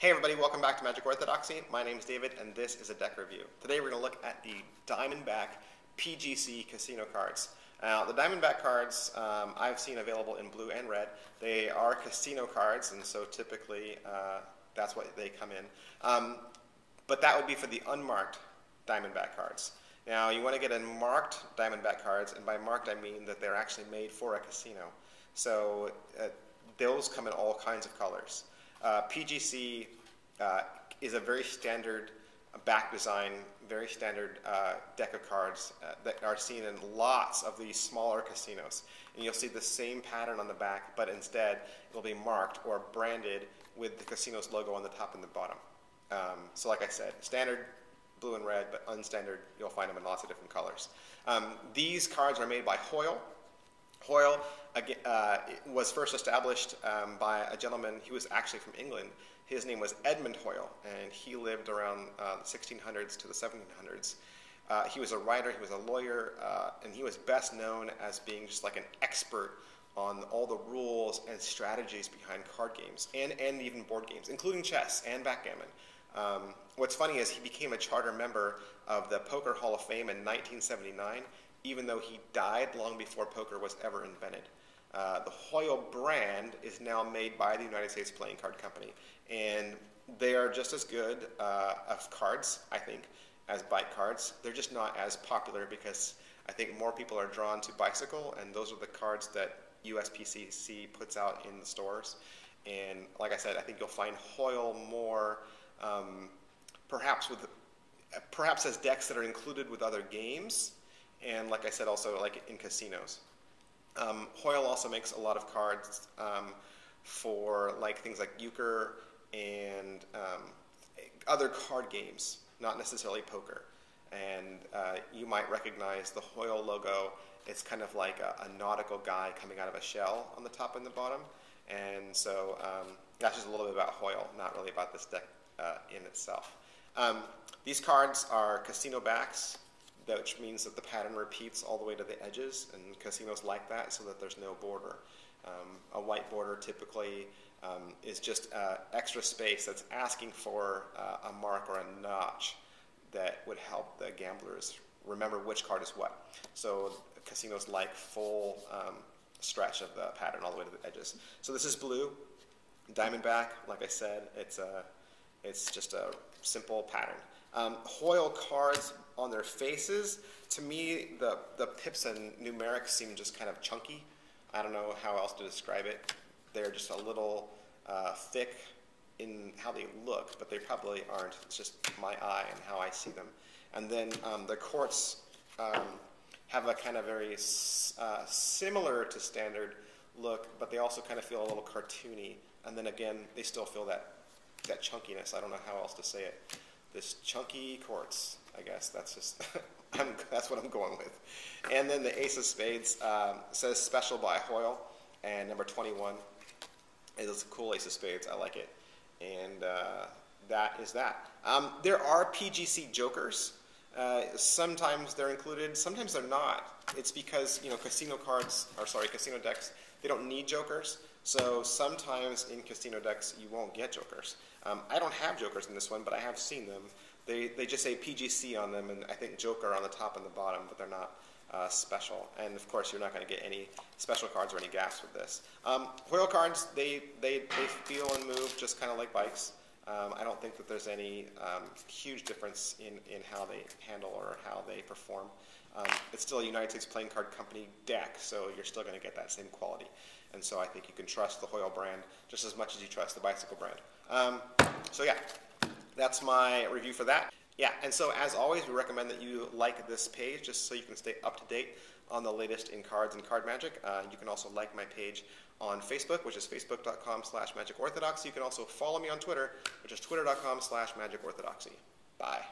Hey everybody, welcome back to Magic Orthodoxy. My name is David and this is a deck review. Today we're going to look at the Diamondback PGC casino cards. Now the Diamondback cards I've seen available in blue and red. They are casino cards and so typically that's what they come in. But that would be for the unmarked Diamondback cards. Now you want to get in marked Diamondback cards, and by marked I mean that they're actually made for a casino. So those come in all kinds of colors. PGC is a very standard back design, very standard deck of cards that are seen in lots of these smaller casinos. And you'll see the same pattern on the back, but instead it'll be marked or branded with the casino's logo on the top and the bottom. So like I said, standard blue and red, but unstandard, you'll find them in lots of different colors. These cards are made by Hoyle. Hoyle was first established by a gentleman. He was actually from England. His name was Edmund Hoyle, and he lived around the 1600s to the 1700s. He was a writer, he was a lawyer, and he was best known as being just like an expert on all the rules and strategies behind card games, and even board games, including chess and backgammon. What's funny is he became a charter member of the Poker Hall of Fame in 1979, even though he died long before poker was ever invented. The Hoyle brand is now made by the United States Playing Card Company, and they are just as good of cards, I think, as bike cards. They're just not as popular because I think more people are drawn to bicycle, and those are the cards that USPCC puts out in the stores. And like I said, I think you'll find Hoyle more perhaps as decks that are included with other games, and like I said, also like in casinos. Hoyle also makes a lot of cards for like things like euchre and other card games, not necessarily poker. And you might recognize the Hoyle logo. It's kind of like a nautical guy coming out of a shell on the top and the bottom. And so that's just a little bit about Hoyle, not really about this deck in itself. These cards are casino backs, which means that the pattern repeats all the way to the edges, and casinos like that so that there's no border. A white border typically is just extra space that's asking for a mark or a notch that would help the gamblers remember which card is what. So casinos like full stretch of the pattern all the way to the edges. So this is blue. Diamondback, like I said, it's just a simple pattern. Hoyle cards on their faces, to me, the pips and numerics seem just kind of chunky. I don't know how else to describe it. They're just a little thick in how they look, but they probably aren't. It's just my eye and how I see them. And then the courts have a kind of very similar to standard look, but they also kind of feel a little cartoony. And then again, they still feel that chunkiness. I don't know how else to say it. This chunky quartz, I guess. That's just that's what I'm going with. And then the Ace of Spades says special by Hoyle, and number 21 is a cool Ace of Spades. I like it, and that is that. There are PGC jokers. Sometimes they're included, sometimes they're not. It's because casino decks, they don't need jokers. So sometimes in casino decks you won't get jokers. I don't have jokers in this one, but I have seen them. They just say PGC on them, and I think joker on the top and the bottom, but they're not special. And of course you're not going to get any special cards or any gaps with this. Hoyle cards, they feel and move just kind of like bikes. I don't think that there's any huge difference in how they handle or how they perform. It's still a United States Playing Card Company deck, so you're still going to get that same quality. And so I think you can trust the Hoyle brand just as much as you trust the bicycle brand. So yeah, that's my review for that. Yeah, and so as always, we recommend that you like this page just so you can stay up to date on the latest in cards and card magic. You can also like my page on Facebook, which is facebook.com/magicorthodoxy. You can also follow me on Twitter, which is twitter.com/magicorthodoxy. Bye.